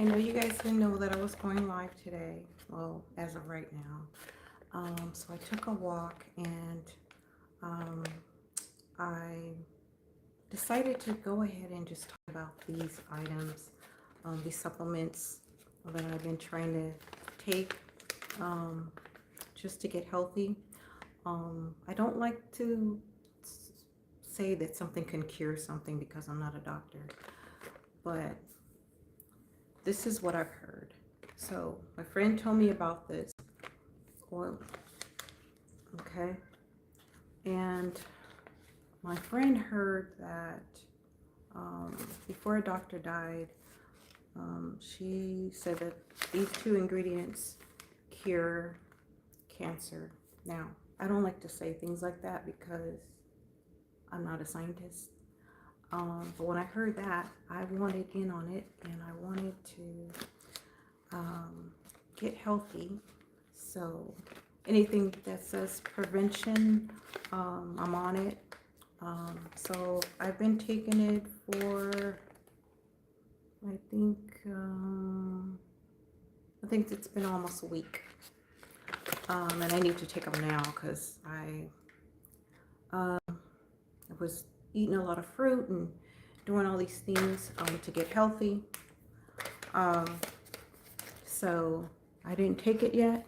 know you guys didn't know that I was going live today. Well, as of right now. So I took a walk and um, I decided to go ahead and just talk about these items, these supplements that I've been trying to take um, just to get healthy. I don't like to say that something can cure something because I'm not a doctor, but this is what I've heard. So my friend told me about this oil, okay? And my friend heard that before a doctor died, she said that these two ingredients cure cancer. Now, I don't like to say things like that because I'm not a scientist. But when I heard that, I wanted in on it and I wanted to get healthy. So anything that says prevention, I'm on it. So I've been taking it for, I think, I think it's been almost a week. And I need to take them now because I was eating a lot of fruit and doing all these things to get healthy. So I didn't take it yet.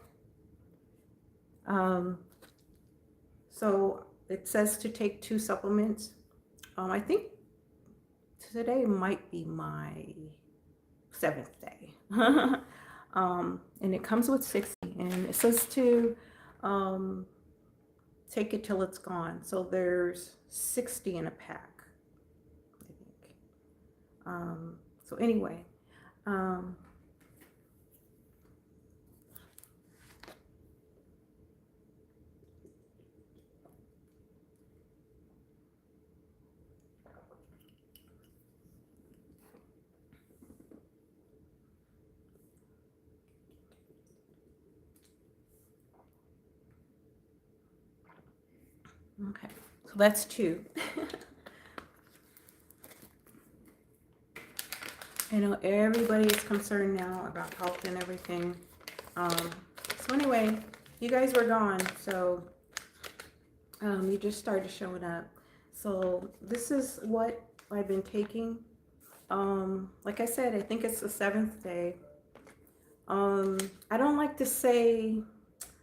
So it says to take 2 supplements. I think today might be my 7th day. And it comes with 60, and it says to take it till it's gone. So there's 60 in a pack, I think. So anyway, okay, so that's 2. I know everybody is concerned now about health and everything. So anyway, you guys were gone, so you just started showing up. So this is what I've been taking. Like I said, I think it's the 7th day. I don't like to say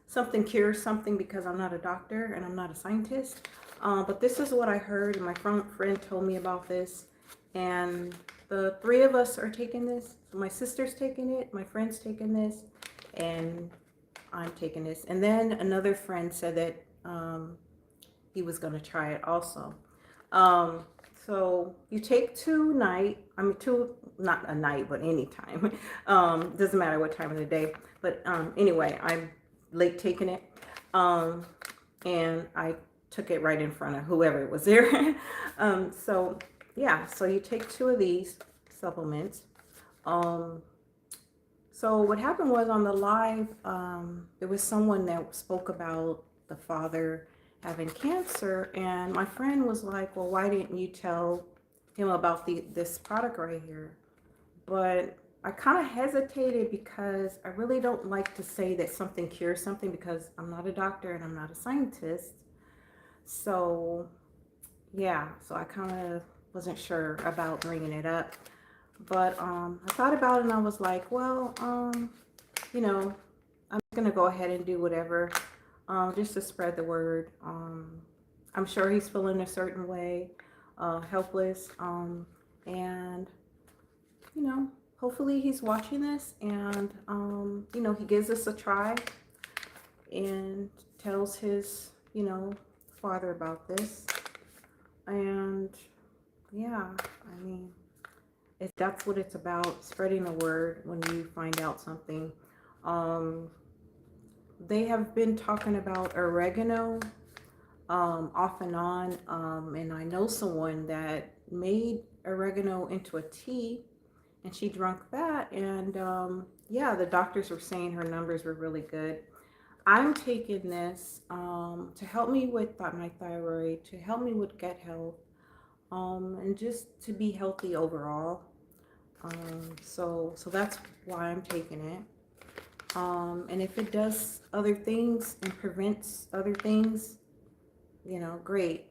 something cures something because I'm not a doctor and I'm not a scientist. But this is what I heard, and my friend told me about this. And the 3 of us are taking this. So my sister's taking it, my friend's taking this, and I'm taking this. And then another friend said that he was going to try it also. So you take 2 night, I mean 2, not a night, but anytime. Doesn't matter what time of the day. But anyway, I'm late taking it. And I took it right in front of whoever was there. So yeah, so you take 2 of these supplements. So what happened was on the live, there was someone that spoke about the father having cancer, and my friend was like, well, why didn't you tell him about this product right here? But I kind of hesitated because I really don't like to say that something cures something because I'm not a doctor and I'm not a scientist. So yeah, so I kind of wasn't sure about bringing it up. But I thought about it and I was like, well, you know, I'm going to go ahead and do whatever just to spread the word. I'm sure he's feeling a certain way, helpless. And, you know, hopefully he's watching this and, you know, he gives us a try and tells his, you know, father about this. And yeah, I mean, that's what it's about, spreading the word when you find out something. They have been talking about oregano off and on, and I know someone that made oregano into a tea and she drank that, and yeah, the doctors were saying her numbers were really good. I'm taking this to help me with my thyroid, to help me with gut health, and just to be healthy overall. So that's why I'm taking it. And if it does other things and prevents other things, you know, great.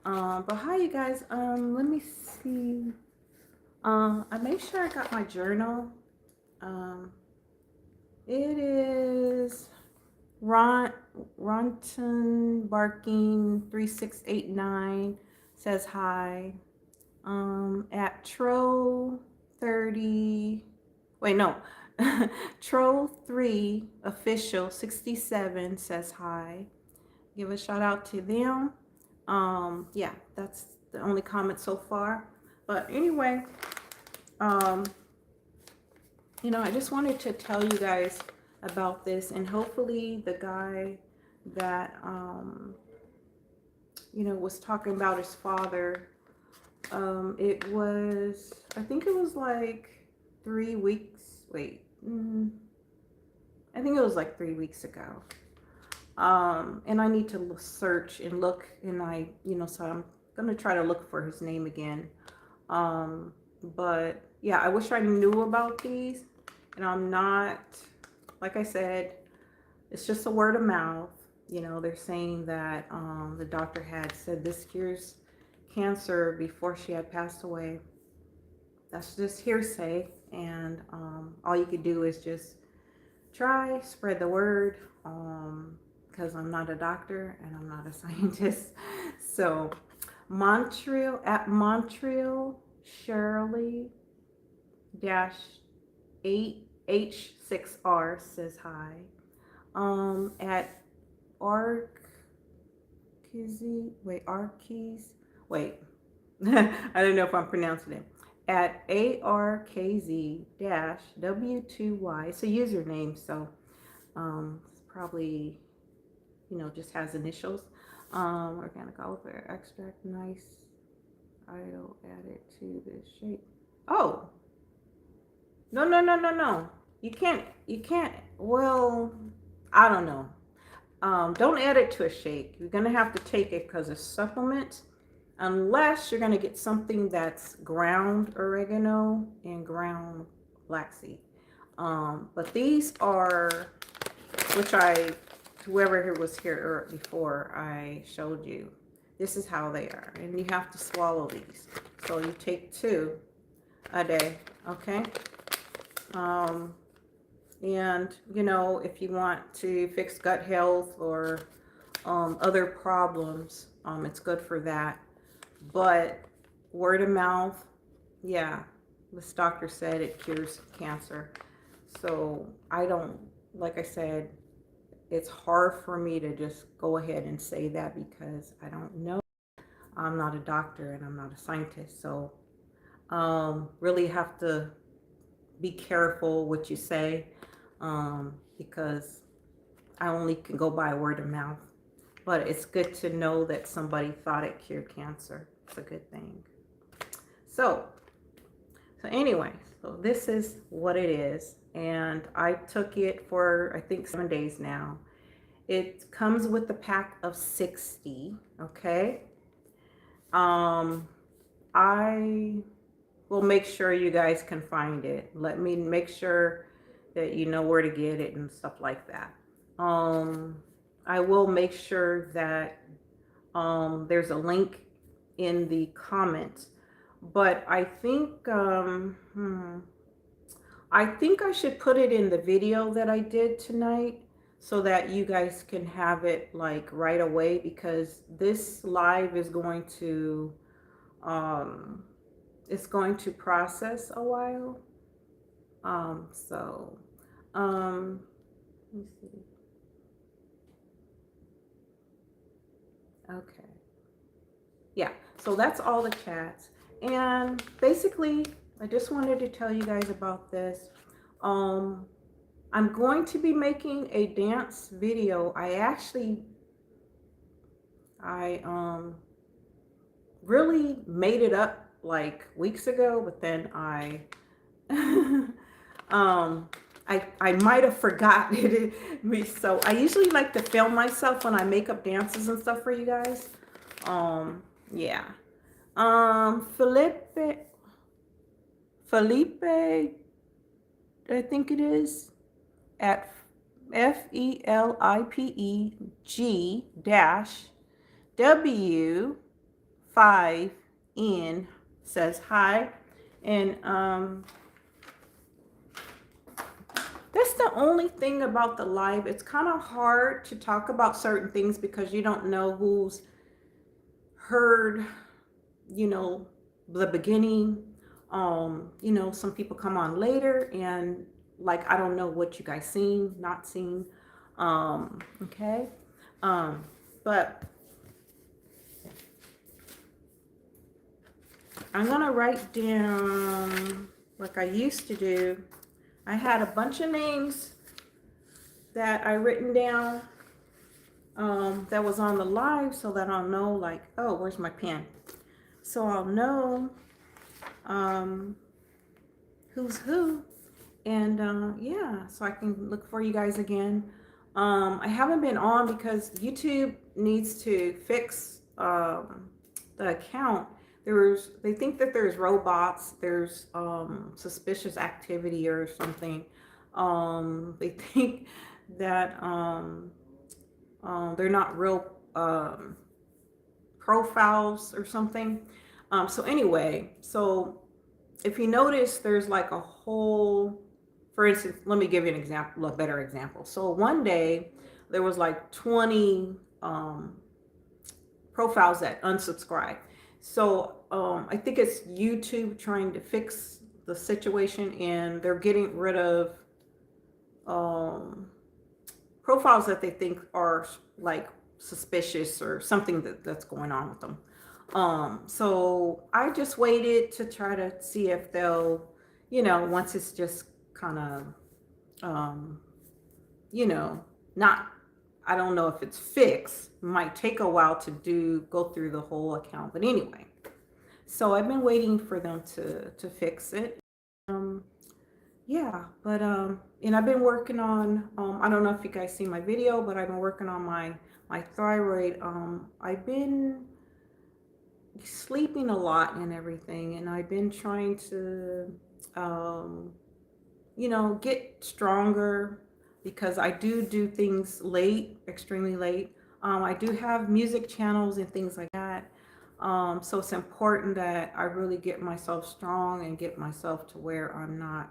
But hi, you guys. Let me see. I made sure I got my journal. It is Ronton Barking 3689 says hi. At Tro 30. Wait, no. Tro 3 official 67 says hi. Give a shout out to them. Yeah, that's the only comment so far. But anyway, you know, I just wanted to tell you guys about this, and hopefully the guy that you know, was talking about his father, it was, I think it was like 3 weeks. Wait, I think it was like 3 weeks ago. And I need to search and look, and I, you know, so I'm gonna try to look for his name again. But yeah, I wish I knew about these, and I'm not, like I said, it's just a word of mouth. You know, they're saying that the doctor had said this cures cancer before she had passed away. That's just hearsay, and all you could do is just try, spread the word, because I'm not a doctor and I'm not a scientist. So Montreal, at Montreal Shirley dash 8H6R says hi. At Arkz, wait, I don't know if I'm pronouncing it. At ARKZ-W2Y, it's a username, so it's probably, you know, just has initials. Organic olive oil extract, nice. I'll add it to the shake. Oh, no. You can't, well, I don't know. Don't add it to a shake. You're going to have to take it because it's supplements, unless you're going to get something that's ground oregano and ground black seed. But these are, which whoever was here before I showed you, this is how they are. And you have to swallow these. So you take 2 a day, okay? And, you know, if you want to fix gut health or other problems, it's good for that. But word of mouth, yeah, this doctor said it cures cancer. So I don't, like I said, it's hard for me to just go ahead and say that because I don't know. I'm not a doctor and I'm not a scientist. So really have to be careful what you say, because I only can go by word of mouth. But it's good to know that somebody thought it cured cancer. It's a good thing. So anyway, so this is what it is. And I took it for, I think, 7 days now. It comes with a pack of 60, okay? I will make sure you guys can find it. Let me make sure that you know where to get it and stuff like that. I will make sure that there's a link in the comments. But I think I should put it in the video that I did tonight so that you guys can have it like right away, because this live is going to it's going to process a while. Let me see. Okay. Yeah, so that's all the chats. And basically, I just wanted to tell you guys about this. I'm going to be making a dance video. I really made it up like weeks ago, but then I I might have forgotten it. So I usually like to film myself when I make up dances and stuff for you guys. Yeah. Felipe, I think it is, at FELIPEG dash W5N says hi. And that's the only thing about the live. It's kind of hard to talk about certain things because you don't know who's heard, you know, the beginning. You know, some people come on later and like, I don't know what you guys seen, not seen. Okay. But I'm gonna write down like I used to do. I had a bunch of names that I written down that was on the live so that I'll know like, oh, where's my pen? So I'll know who's who. And yeah, so I can look for you guys again. I haven't been on because YouTube needs to fix the account. They think that there's robots, there's suspicious activity or something. They think that they're not real profiles or something. So anyway, so if you notice, there's like a whole, for instance, let me give you an example, a better example. So one day there was like 20 profiles that unsubscribed. So I think it's YouTube trying to fix the situation, and they're getting rid of profiles that they think are like suspicious or something that's going on with them. So I just waited to try to see if they'll, you know, once it's just kind of, you know, not, I don't know if it's fixed, might take a while to go through the whole account. But anyway, so I've been waiting for them to fix it. Yeah, but and I've been working on I don't know if you guys see my video, but I've been working on my thyroid. I've been sleeping a lot and everything, and I've been trying to you know, get stronger because I do things late, extremely late. I do have music channels and things like that. So it's important that I really get myself strong and get myself to where I'm not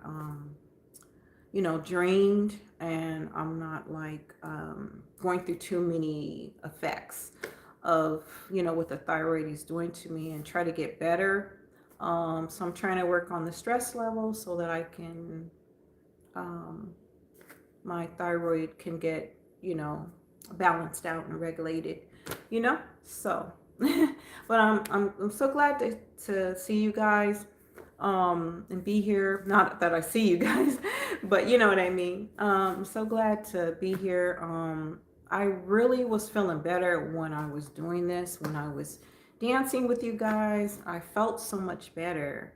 you know, drained, and I'm not like going through too many effects of, you know, what the thyroid is doing to me, and try to get better. So I'm trying to work on the stress level so that I can, my thyroid can get, you know, balanced out and regulated, you know? So, but I'm so glad to see you guys and be here. Not that I see you guys, but you know what I mean. I'm so glad to be here. I really was feeling better when I was doing this, when I was dancing with you guys. I felt so much better.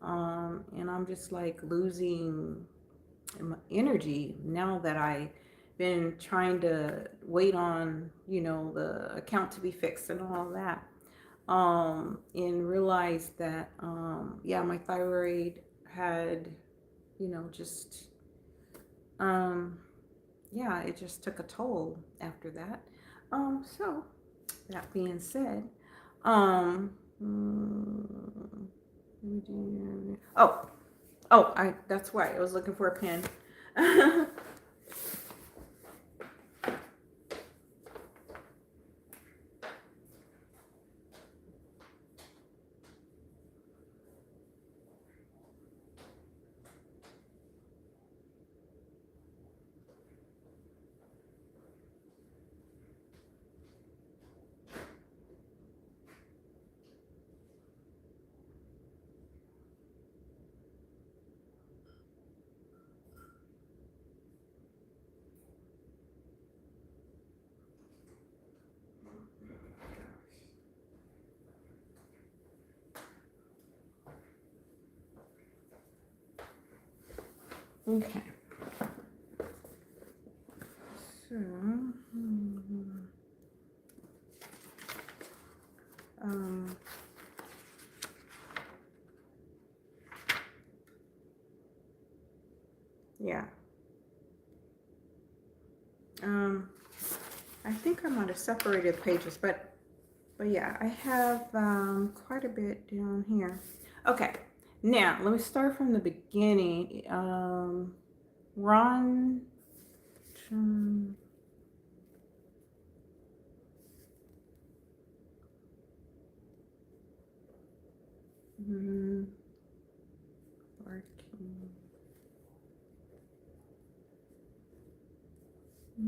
And I'm just like losing my energy now that I've been trying to wait on, you know, the account to be fixed and all that. And realized that yeah, my thyroid had, you know, just yeah, it just took a toll after that. So that being said, oh, that's right, I was looking for a pen. Okay. So, um, I think I might have separated pages, but yeah, I have quite a bit down here. Okay, now let me start from the beginning. Ron. Working.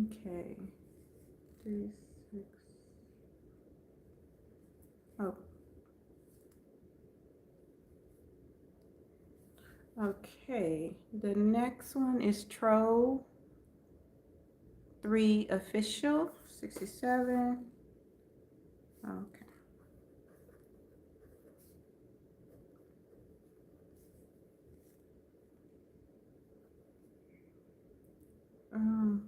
Okay. 3, 6. Oh. Okay. The next one is Tro 3 official 67. Okay. Um.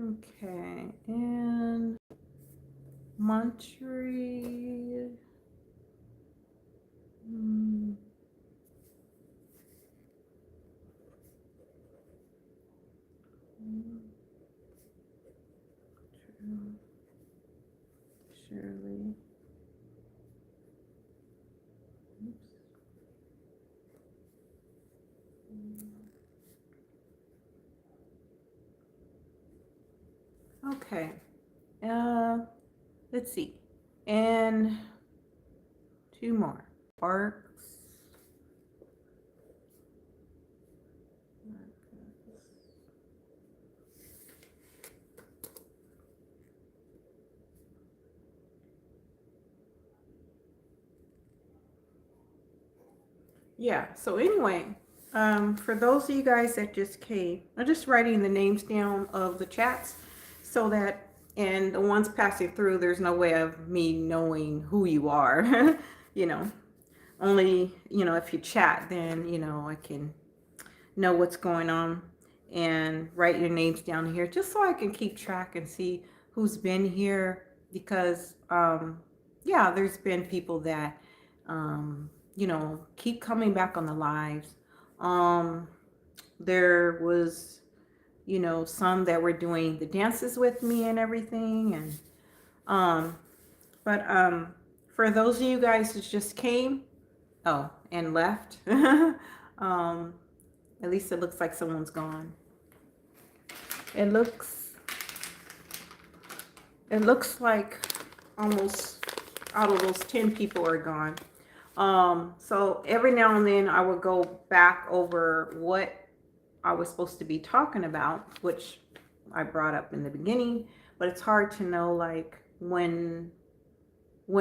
Okay, and Montreal. Shirley. Oops. Okay. Let's see. And 2 more. Sparks. Yeah, so anyway, for those of you guys that just came, I'm just writing the names down of the chats so that, and the ones passing through, there's no way of me knowing who you are. You know, only, if you chat, then, I can know what's going on and write your names down here just so I can keep track and see who's been here because, yeah, there's been people that, keep coming back on the lives. There was, some that were doing the dances with me and everything. And, but for those of you guys that just came, and left, at least it looks like someone's gone. It looks like almost out of those 10 people are gone. So every now and then I will go back over what I was supposed to be talking about, which I brought up in the beginning, but it's hard to know like when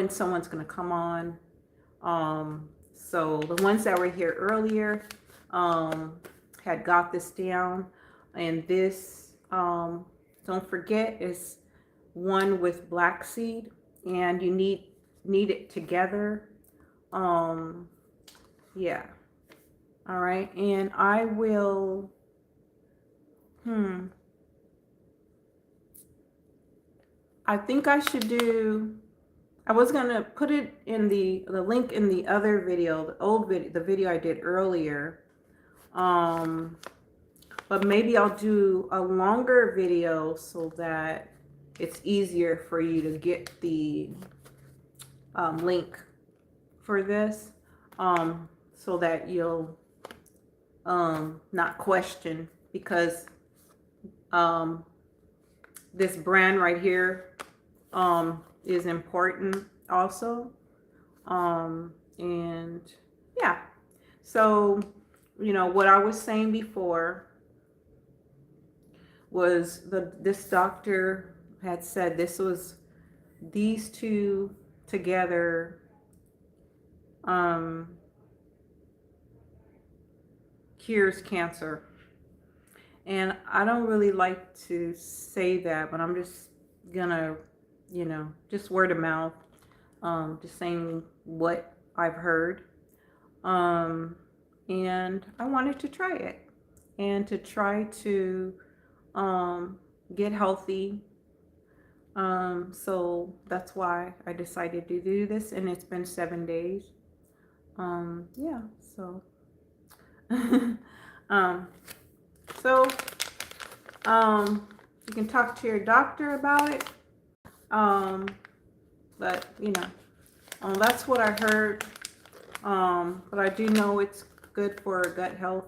someone's going to come on. So the ones that were here earlier had got this down, and this, don't forget, is one with black seed, and you need it together. Yeah. All right, and I will, I think I should do, I was gonna put it in the link in the other video, the old video, the video I did earlier. But maybe I'll do a longer video so that it's easier for you to get the link for this, so that you'll not question, because this brand right here is important also. And yeah, so what I was saying before was this doctor had said this was, these two together cures cancer. And I don't really like to say that, but I'm just gonna, just word of mouth, just saying what I've heard. And I wanted to try it and to try to get healthy. So that's why I decided to do this, and it's been 7 days. Yeah, so um, so you can talk to your doctor about it. Um, but that's what I heard. But I do know it's good for gut health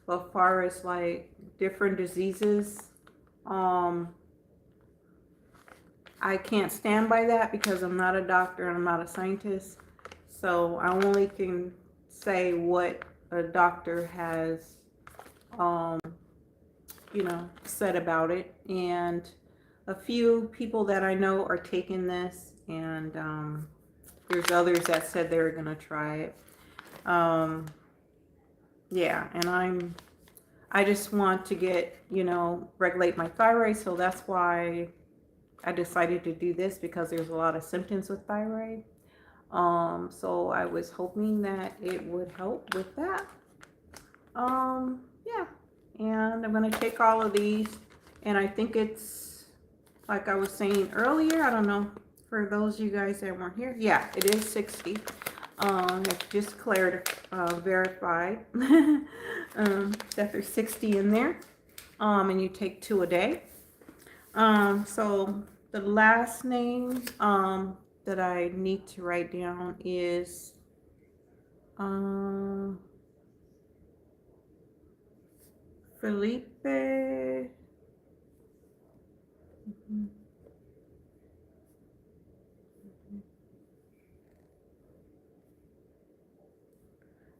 as far as like different diseases. Um, I can't stand by that because I'm not a doctor and I'm not a scientist. So I only can say what a doctor has, um, said about it. And a few people that I know are taking this, and there's others that said they were going to try it. Um, yeah, and I just want to get, regulate my thyroid. So that's why I decided to do this, because there's a lot of symptoms with thyroid. So I was hoping that it would help with that. Yeah. And I'm going to take all of these, and I think it's, like I was saying earlier, I don't know, for those of you guys that weren't here, yeah, it is 60. I've just verified that there's 60 in there. And you take 2 a day. So the last name that I need to write down is Felipe.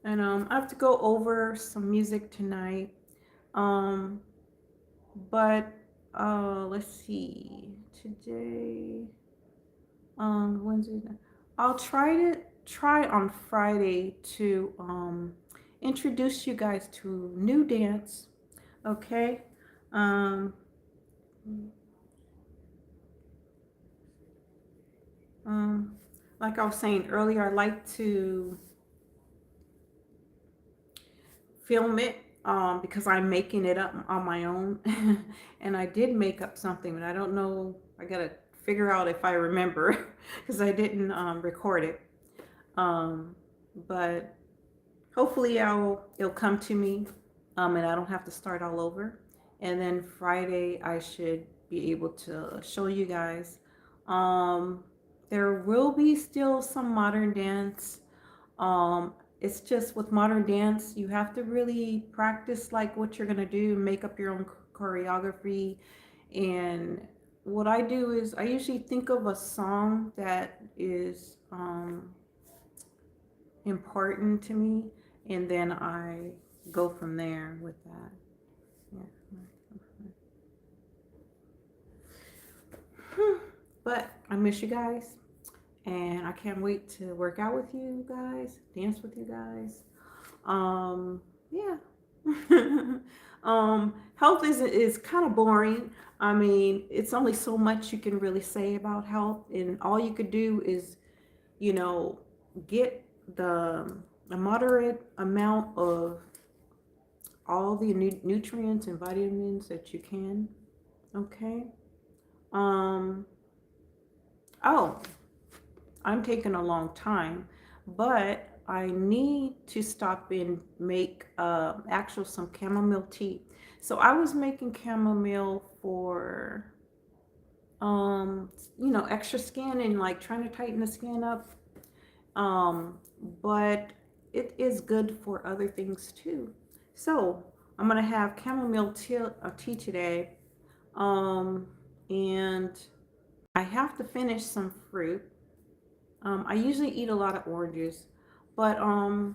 And I have to go over some music tonight. Um, but let's see. Today, Wednesday. I'll try on Friday to introduce you guys to new dance. Okay. Um, like I was saying earlier, I like to film it because I'm making it up on my own. And I did make up something, but I don't know. I gotta figure out if I remember because I didn't record it. Um, but hopefully it'll come to me, and I don't have to start all over. And then Friday I should be able to show you guys. Um, there will be still some modern dance. It's just with modern dance, you have to really practice like what you're gonna do, make up your own choreography. And what I do is I usually think of a song that is important to me, and then I go from there with that. Yeah. But I miss you guys, and I can't wait to work out with you guys, dance with you guys. Yeah. Health is kind of boring. I mean, it's only so much you can really say about health, and all you could do is, you know, get a moderate amount of all the nutrients and vitamins that you can. Okay. Um. Oh, I'm taking a long time, but I need to stop and make actual some chamomile tea. So I was making chamomile for extra skin and like trying to tighten the skin up. Um, but it is good for other things too. So I'm gonna have chamomile tea today. Um, and I have to finish some fruit. I usually eat a lot of oranges, but I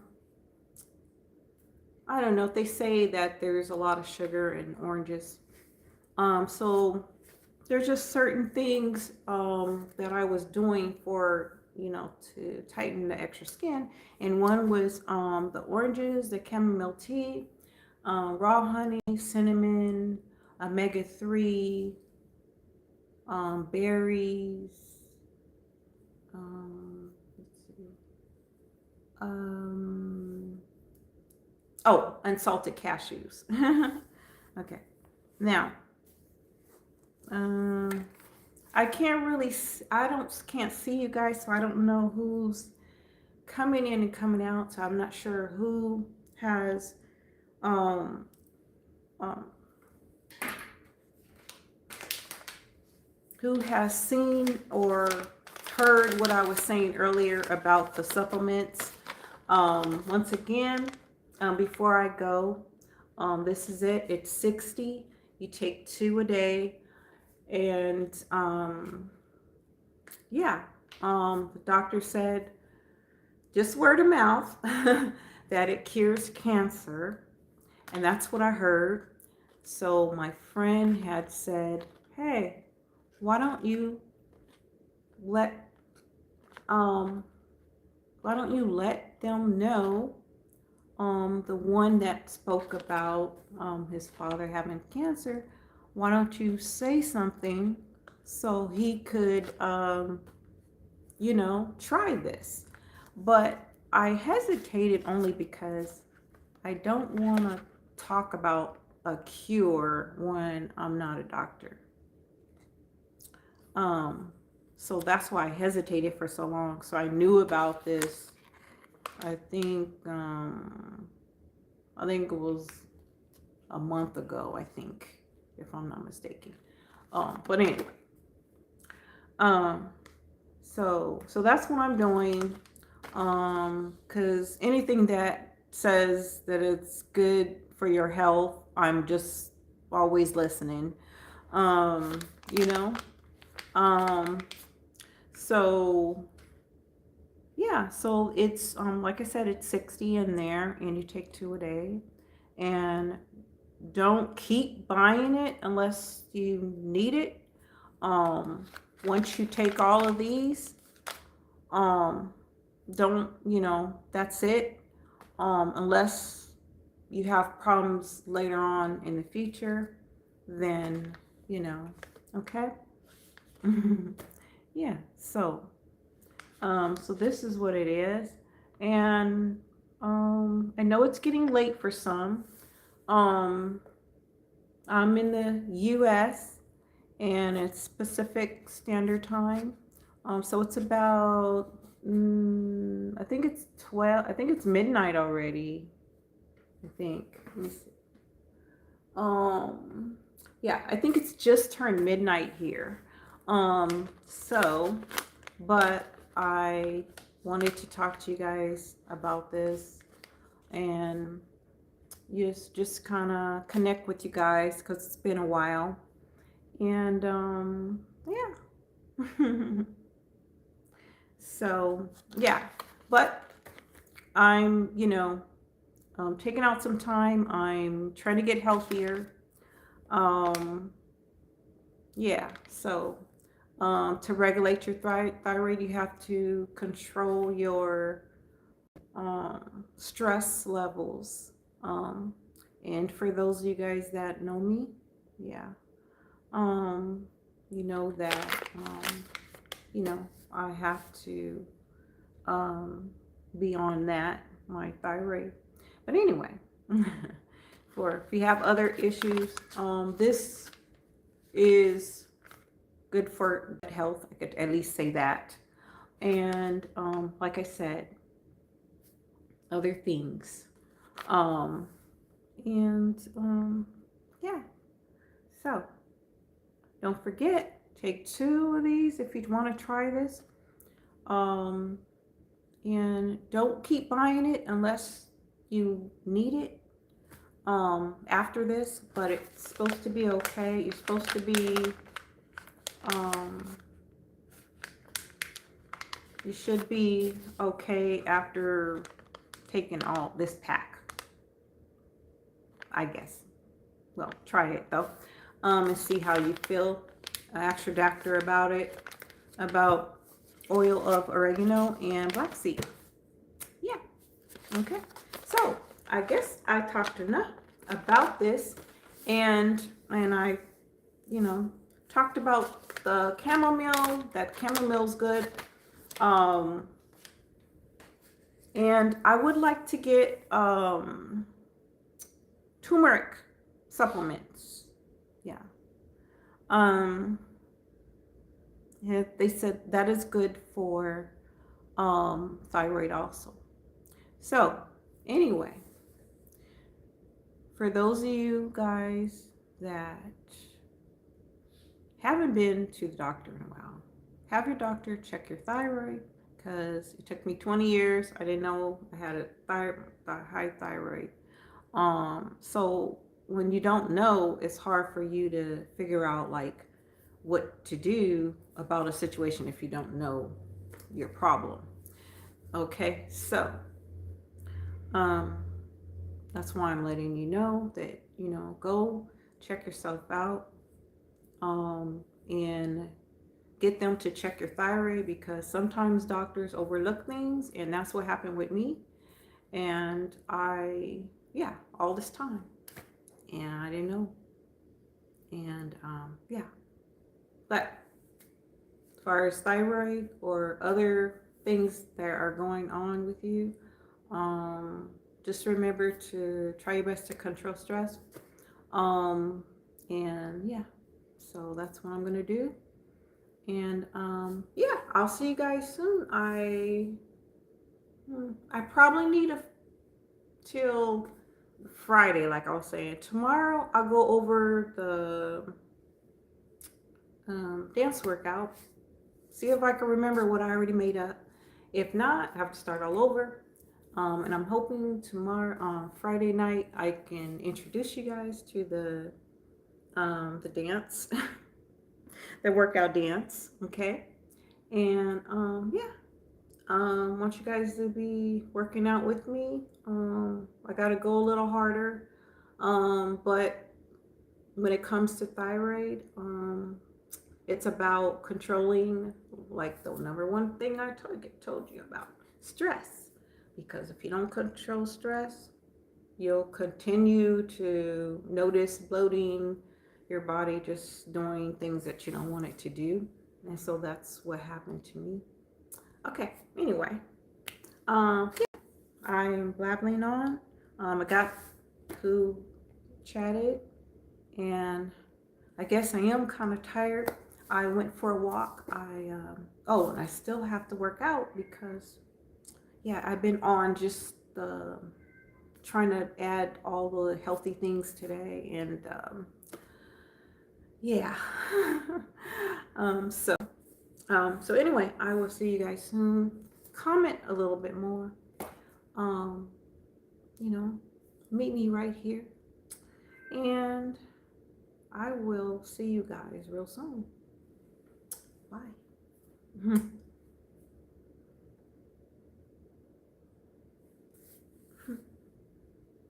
don't know if they say that there's a lot of sugar in oranges. So there's just certain things that I was doing for to tighten the extra skin, and one was the oranges, the chamomile tea, raw honey, cinnamon, omega-3, berries. Let's see. Um, oh, and salted cashews. Okay. Now, um, I can't really, can't see you guys, so I don't know who's coming in and coming out, so I'm not sure who has um, um, seen or heard what I was saying earlier about the supplements. Once again, before I go, this is it. It's 60. You take 2 a day. And yeah, the doctor said just word of mouth that it cures cancer. And that's what I heard. So my friend had said, hey, why don't you let them know, the one that spoke about his father having cancer, why don't you say something so he could try this. But I hesitated only because I don't want to talk about a cure when I'm not a doctor. So that's why I hesitated for so long. So I knew about this, I think it was a month ago, I think, if I'm not mistaken. But anyway, so that's what I'm doing. Because anything that says that it's good for your health, I'm just always listening. You know. So yeah, so it's like I said, it's 60 in there, and you take 2 a day, and don't keep buying it unless you need it. Once you take all of these, don't, that's it. Unless you have problems later on in the future, then, okay. Yeah, so this is what it is. And I know it's getting late for some. I'm in the US, and it's Pacific Standard Time. So it's about I think it's 12. I think it's midnight already. I think. Let me see. Yeah, I think it's just turned midnight here. But I wanted to talk to you guys about this and just kind of connect with you guys because it's been a while. And yeah. So yeah, but I'm taking out some time. I'm trying to get healthier. Yeah, so to regulate your thyroid, you have to control your stress levels. And for those of you guys that know me, yeah, you know that I have to be on that, my thyroid. But anyway, if you have other issues, this is good for health. I could at least say that. And like I said, other things. Yeah. So don't forget, take 2 of these if you want to try this. And don't keep buying it unless you need it after this, but it's supposed to be okay. You're supposed to be you should be okay after taking all this pack, I guess. Well, try it though, and see how you feel. Ask your doctor about it, about oil of oregano and black seed. Yeah. Okay. So I guess I talked enough about this, and I, talked about the chamomile. That chamomile's good. And I would like to get turmeric supplements. Yeah. Yeah, they said that is good for thyroid also. So anyway, for those of you guys that haven't been to the doctor in a while, have your doctor check your thyroid, because it took me 20 years. I didn't know I had a high thyroid. So when you don't know, it's hard for you to figure out like what to do about a situation if you don't know your problem. Okay, so um, that's why I'm letting you know that, go check yourself out, and get them to check your thyroid, because sometimes doctors overlook things, and that's what happened with me. And yeah, all this time, and I didn't know. And yeah, but as far as thyroid or other things that are going on with you, um, just remember to try your best to control stress. Um, and yeah, so that's what I'm gonna do. And yeah, I'll see you guys soon. I probably need a till Friday, like I was saying. Tomorrow I'll go over the dance workout, see if I can remember what I already made up. If not, I have to start all over. And I'm hoping tomorrow, Friday night, I can introduce you guys to the dance, the workout dance. Okay, and yeah, want you guys to be working out with me. I gotta go a little harder, but when it comes to thyroid, it's about controlling, like the number one thing I told you about, stress. Because if you don't control stress, you'll continue to notice bloating, your body just doing things that you don't want it to do. And so that's what happened to me. Okay, anyway, yeah, I'm blabbling on. I got who chatted, and I guess I am kind of tired. I went for a walk. Oh, and I still have to work out because, yeah, I've been on just trying to add all the healthy things today, and yeah. So so anyway, I will see you guys soon. Comment a little bit more. Um, you know, meet me right here, and I will see you guys real soon. Bye.